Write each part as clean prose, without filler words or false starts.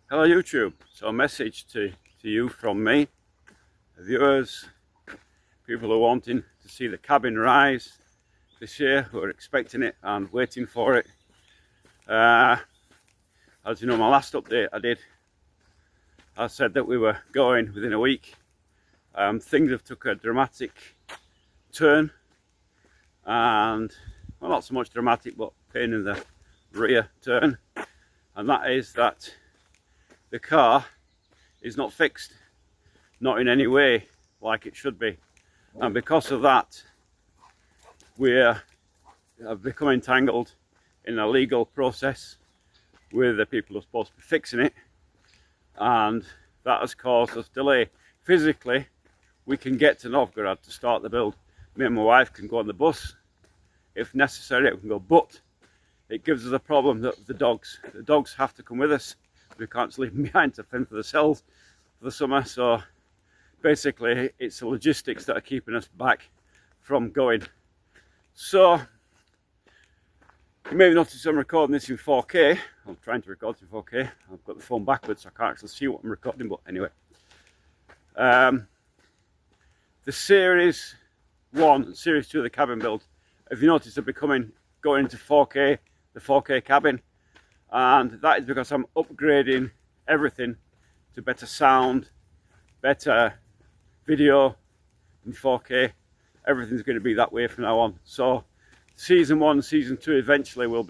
Hello YouTube. So a message to you from me, viewers, people who are wanting to see the cabin rise this year, who are expecting it and waiting for it. As you know, my last update I said that we were going within a week. Things have took a dramatic turn, and well, not so much dramatic, but pain in the rear turn, and that is that the car is not fixed, not in any way like it should be, and because of that we have become entangled in a legal process with the people who are supposed to be fixing it, and that has caused us delay. Physically we can get to Novgorod to start the build. Me and my wife can go on the bus if necessary, we can go, but it gives us a problem that the dogs have to come with us. We can't just leave them behind to fend for themselves for the summer. So basically it's the logistics that are keeping us back from going. So you may have noticed I'm recording this in 4K. I'm trying to record in 4K. I've got the phone backwards so I can't actually see what I'm recording, but anyway. The Series 1 and Series 2 of the cabin build, if you notice, they're going into 4K, the 4K cabin, and that is because I'm upgrading everything to better sound, better video in 4K. Everything's going to be that way from now on. So Season 1 and Season 2 eventually will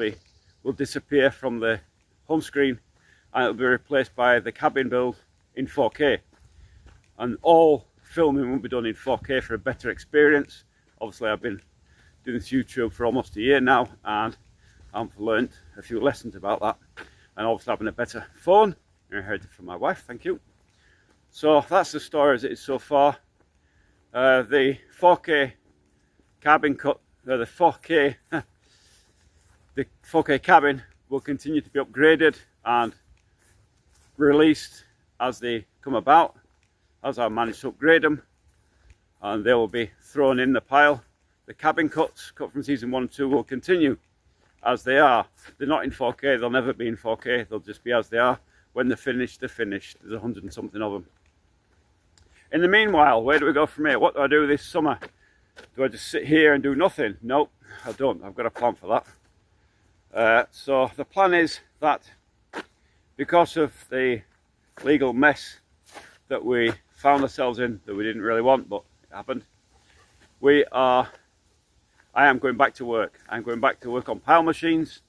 disappear from the home screen, and it'll be replaced by the cabin build in 4K. And all filming will be done in 4K for a better experience. Obviously I've been doing this YouTube for almost a year now, and I've learned a few lessons about that, and obviously having a better phone, I inherited from my wife, thank you. So that's the story as it is so far. The 4K cabin cut, the 4K cabin will continue to be upgraded and released as they come about, as I manage to upgrade them, and they will be thrown in the pile. The cabin cuts cut from Season 1 and 2 will continue as they are. They're not in 4K, they'll never be in 4K, they'll just be as they are. When they're finished, they're finished. There's 100 and something of them. In the meanwhile, where do we go from here? What do I do this summer? Do I just sit here and do nothing? Nope, I don't. I've got a plan for that. So the plan is that because of the legal mess that we found ourselves in, that we didn't really want, but it happened, I am going back to work. I'm going back to work on pile machines.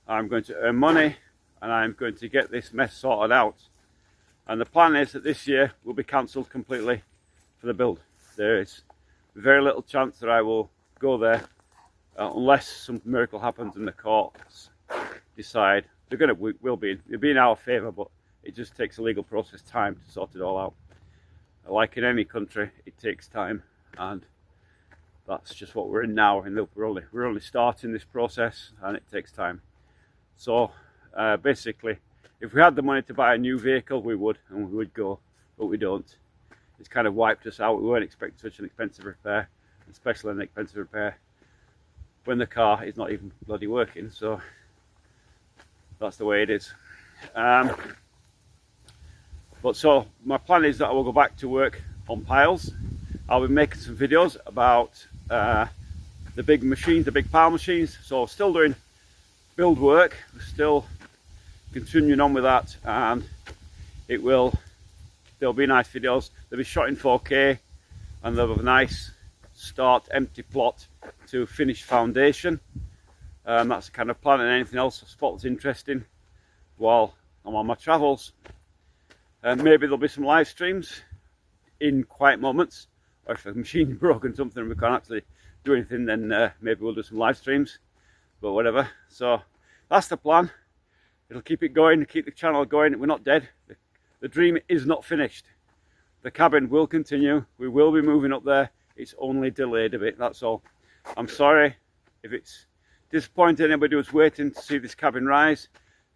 I'm going to earn money, and I'm going to get this mess sorted out. And the plan is that this year will be cancelled completely for the build. There is very little chance that I will go there unless some miracle happens and the courts decide it'll be in our favour, but it just takes a legal process time to sort it all out. Like in any country, it takes time, and that's just what we're in now. And we're only starting this process, and it takes time. So basically, if we had the money to buy a new vehicle, we would, and we would go, but we don't. It's kind of wiped us out. We weren't expecting such an expensive repair, especially an expensive repair when the car is not even bloody working. So that's the way it is. But so my plan is that I will go back to work on piles. I'll be making some videos about the big machines, the big pile machines. So still doing build work, still continuing on with that, and there'll be nice videos. They'll be shot in 4K, and they'll have a nice start empty plot to finished foundation. That's the kind of plan, and anything else I spot that's interesting while I'm on my travels. Maybe there'll be some live streams in quiet moments, or if a machine broken something and we can't actually do anything, then maybe we'll do some live streams, but whatever. So that's the plan. It'll keep it going, keep the channel going. We're not dead. The dream is not finished. The cabin will continue. We will be moving up there. It's only delayed a bit, that's all. I'm sorry if it's disappointing anybody who's waiting to see this cabin rise.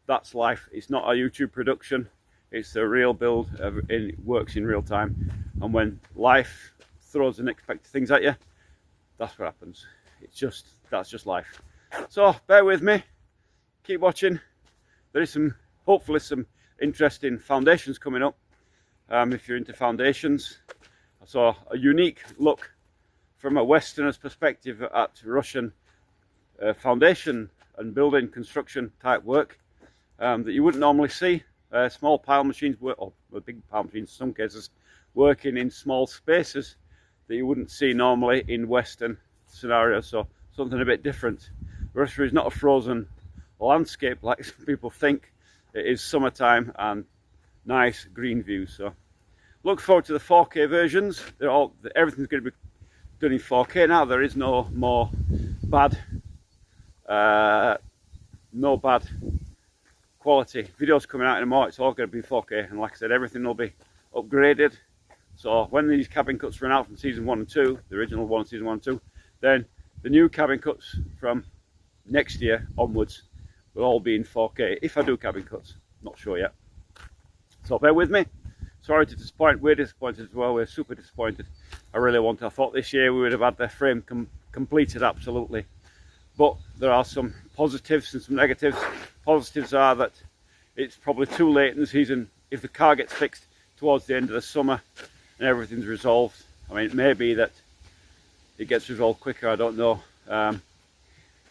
That's life. It's not a YouTube production. It's a real build. It works in real time. And when life throws unexpected things at you, that's what happens. That's just life. So bear with me. Keep watching. There is hopefully some interesting foundations coming up. If you're into foundations, I saw a unique look from a Westerner's perspective at Russian foundation and building construction type work that you wouldn't normally see. Small pile machines, or big pile machines in some cases, working in small spaces that you wouldn't see normally in Western scenarios. So something a bit different. Russia is not a frozen landscape like some people think. It is summertime and nice green views. So look forward to the 4K versions. Everything's going to be done in 4K now. There is no more bad quality videos coming out anymore. It's all going to be 4K, and like I said, everything will be upgraded. So when these cabin cuts run out from season 1 and 2, the original one, season 1 and 2, then the new cabin cuts from next year onwards will all be in 4K. If I do cabin cuts, not sure yet. So bear with me. Sorry to disappoint. We're disappointed as well. We're super disappointed. I thought this year we would have had the frame completed absolutely. But there are some positives and some negatives. Positives are that it's probably too late in the season. If the car gets fixed towards the end of the summer and everything's resolved, I mean, it may be that it gets resolved quicker, I don't know.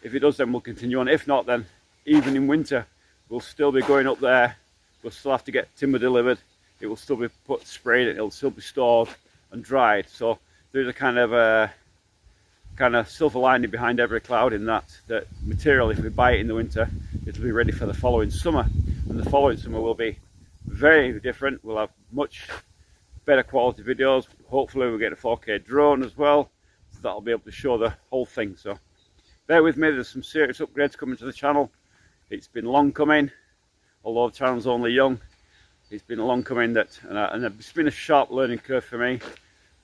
If it does, then we'll continue on. If not, then even in winter, we'll still be going up there. We'll still have to get timber delivered. It will still be sprayed, it'll still be stored and dried. So there's a kind of silver lining behind every cloud, in that material, if we buy it in the winter, it'll be ready for the following summer. And the following summer will be very different. We'll have much better quality videos. Hopefully we'll get a 4K drone as well, so that'll be able to show the whole thing. So bear with me, there's some serious upgrades coming to the channel. It's been long coming, although the channel's only young. It's been long coming, and it's been a sharp learning curve for me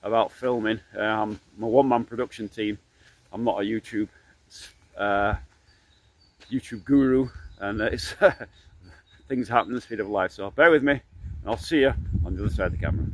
about filming. I'm a one-man production team. I'm not a YouTube guru, and it's things happen at the speed of light. So bear with me, and I'll see you on the other side of the camera.